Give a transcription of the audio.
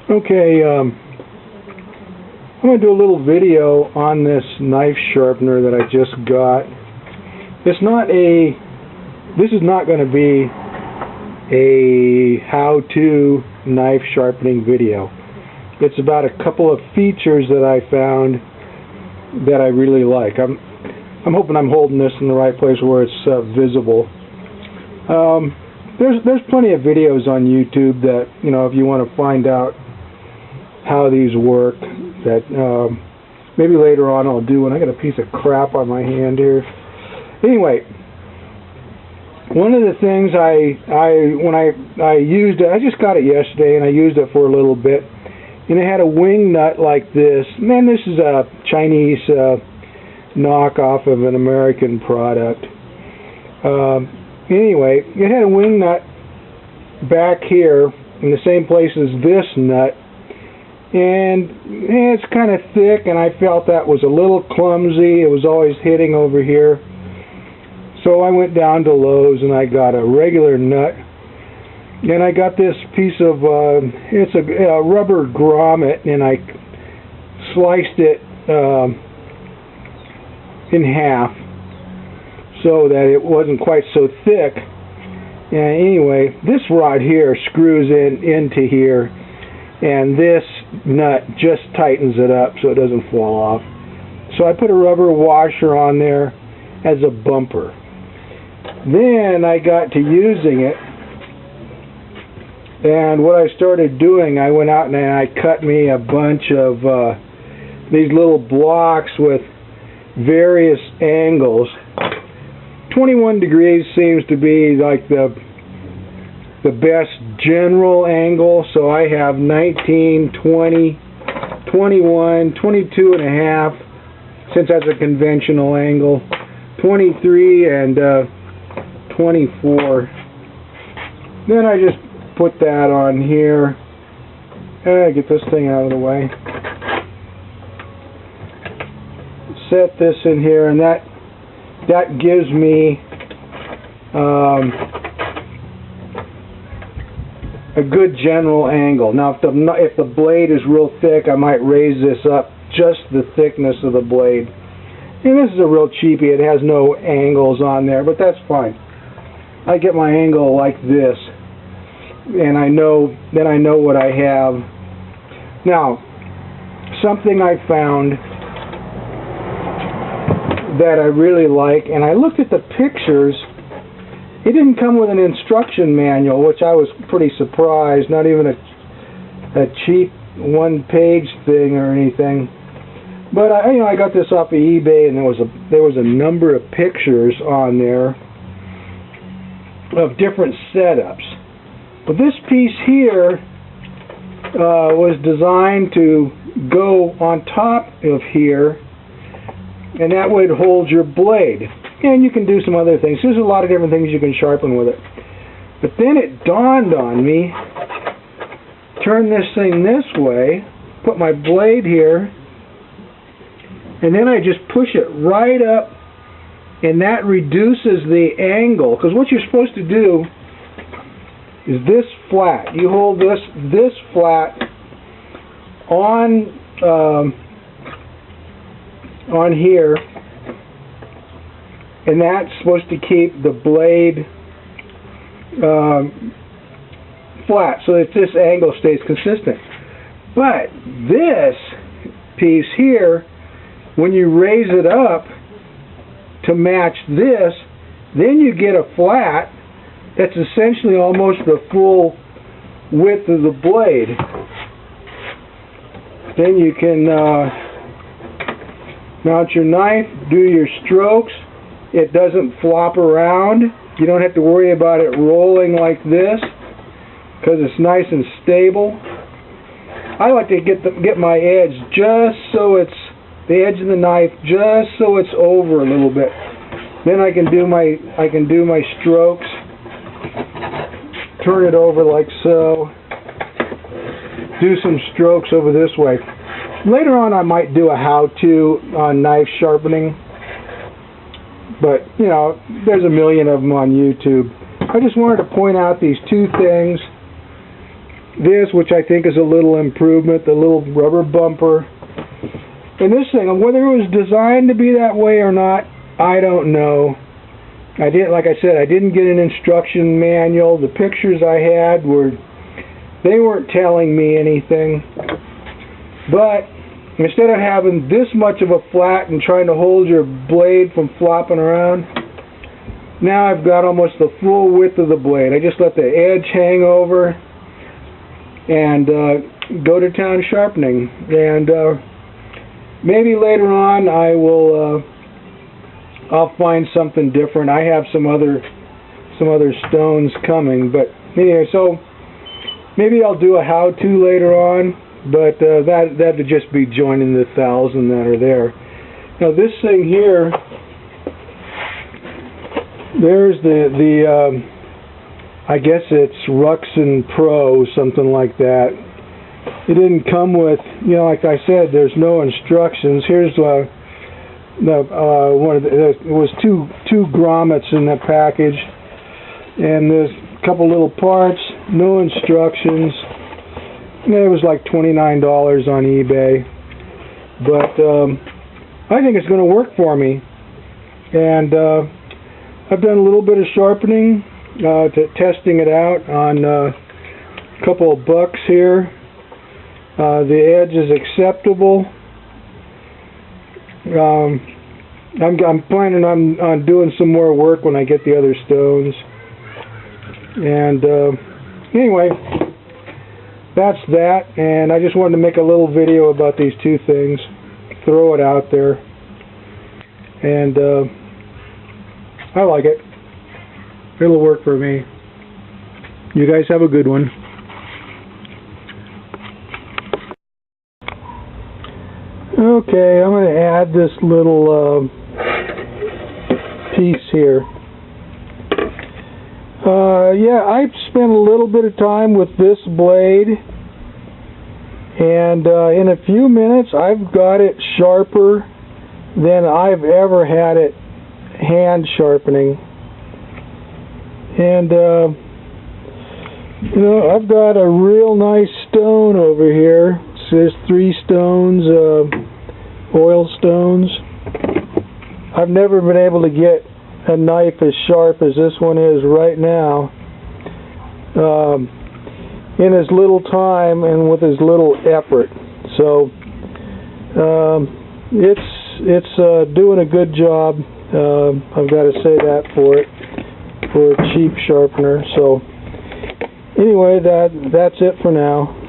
Okay, I'm going to do a little video on this knife sharpener that I just got. This is not going to be a how-to knife sharpening video. It's about a couple of features that I found that I really like. I'm hoping I'm holding this in the right place where it's visible. There's plenty of videos on YouTube that, you know, if you want to find out how these work, that maybe later on I'll do when I got a piece of crap on my hand here. Anyway, one of the things when I used it, I just got it yesterday and I used it for a little bit, and it had a wing nut like this. Man, this is a Chinese knockoff of an American product. Anyway, it had a wing nut back here in the same place as this nut, and it's kind of thick, and I felt that was a little clumsy. It was always hitting over here. So I went down to Lowe's and I got a regular nut, and I got this piece of it's a rubber grommet, and I sliced it in half so that it wasn't quite so thick. And anyway, this rod here screws into here, and this nut just tightens it up so it doesn't fall off. So I put a rubber washer on there as a bumper. Then I got to using it, and what I started doing, I went out and I cut me a bunch of these little blocks with various angles. 21 degrees seems to be like the best general angle, so I have 19, 20, 21, 22 and a half, since that's a conventional angle, 23 and 24. Then I just put that on here. Get this thing out of the way. Set this in here, and that gives me a good general angle. Now, if the blade is real thick, I might raise this up just the thickness of the blade. And this is a real cheapie. It has no angles on there, but that's fine. I get my angle like this, and then I know what I have. Now, something I found that I really like, and I looked at the pictures. It didn't come with an instruction manual, which I was pretty surprised. Not even a cheap one-page thing or anything. But I got this off of eBay, and there was a number of pictures on there of different setups. But this piece here was designed to go on top of here, and that would hold your blade. And you can do some other things. There's a lot of different things you can sharpen with it. But then it dawned on me, turn this thing this way, put my blade here, and then I just push it right up, and that reduces the angle. Because what you're supposed to do is this flat. You hold this flat on here, and that's supposed to keep the blade flat so that this angle stays consistent. But this piece here, when you raise it up to match this, then you get a flat that's essentially almost the full width of the blade. Then you can mount your knife, do your strokes. It doesn't flop around. You don't have to worry about it rolling like this because it's nice and stable. I like to get my edge just so it's the edge of the knife just so it's over a little bit. Then I can do my strokes. Turn it over like so. Do some strokes over this way. Later on I might do a how-to on knife sharpening, but you know, there's a million of them on YouTube. I just wanted to point out these two things this, which I think is a little improvement, the little rubber bumper. And this thing, whether it was designed to be that way or not, I don't know. Like I said, I didn't get an instruction manual. The pictures I had they weren't telling me anything. But instead of having this much of a flat and trying to hold your blade from flopping around, now I've got almost the full width of the blade. I just let the edge hang over and go to town sharpening. And maybe later on I'll find something different. I have some other stones coming, but anyway, so maybe I'll do a how-to later on, but that would just be joining the 1,000 that are there. Now this thing here, there's the I guess it's Ruxin Pro, something like that. It didn't come with, like I said, there's no instructions. Here's it was two grommets in the package, and there's a couple little parts, no instructions. It was like $29 on eBay, but I think it's going to work for me. And I've done a little bit of sharpening, testing it out on a couple of bucks here. The edge is acceptable. I'm planning on doing some more work when I get the other stones. And anyway, that's that. And I just wanted to make a little video about these two things, throw it out there, and I like it. It'll work for me. You guys have a good one. Okay, I'm going to add this little piece here. Yeah, I've spent a little bit of time with this blade, and in a few minutes I've got it sharper than I've ever had it hand sharpening. And I've got a real nice stone over here. There's 3 stones, oil stones. I've never been able to get a knife as sharp as this one is right now in as little time and with as little effort. So it's doing a good job. I've got to say that for it, for a cheap sharpener. So anyway, that's it for now.